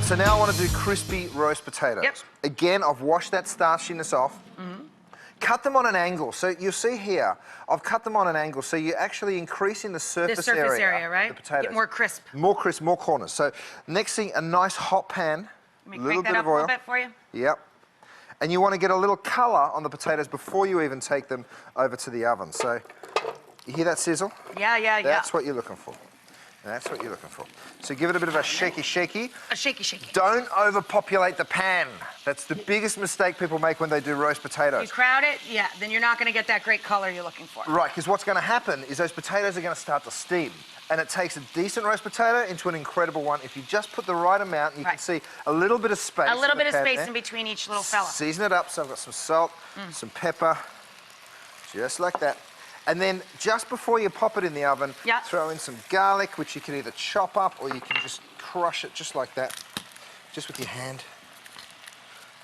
So now I want to do crispy roast potatoes. Yep. Again, I've washed that starchiness off. Cut them on an angle. So you'll see here, I've cut them on an angle, so you're actually increasing the surface area, right? of the potatoes. Get more crisp. More crisp, more corners. So next thing, a nice hot pan. Let me crank that up a little bit for you. Yep. And you want to get a little colour on the potatoes before you even take them over to the oven. So you hear that sizzle? Yeah. That's what you're looking for. That's what you're looking for. So give it a bit of a shaky. A shaky. Don't overpopulate the pan. That's the biggest mistake people make when they do roast potatoes. You crowd it, yeah, then you're not going to get that great color you're looking for. Right, because what's going to happen is those potatoes are going to start to steam. And it takes a decent roast potato into an incredible one. If you just put the right amount, you can see a little bit of space. A little bit of space in between each little fella. Season it up. So I've got some salt, some pepper, just like that. And then just before you pop it in the oven, throw in some garlic, which you can either chop up or you can just crush it just like that, just with your hand.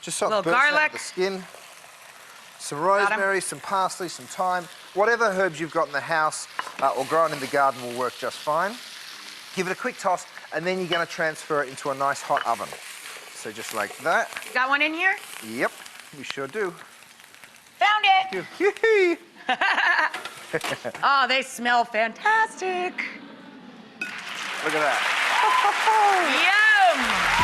Just so it burns out the skin. Some rosemary, some parsley, some thyme. Whatever herbs you've got in the house or grown in the garden will work just fine. Give it a quick toss, and then you're going to transfer it into a nice hot oven. So just like that. You got one in here? Yep, we sure do. Found it! Oh, they smell fantastic. Look at that. Yum!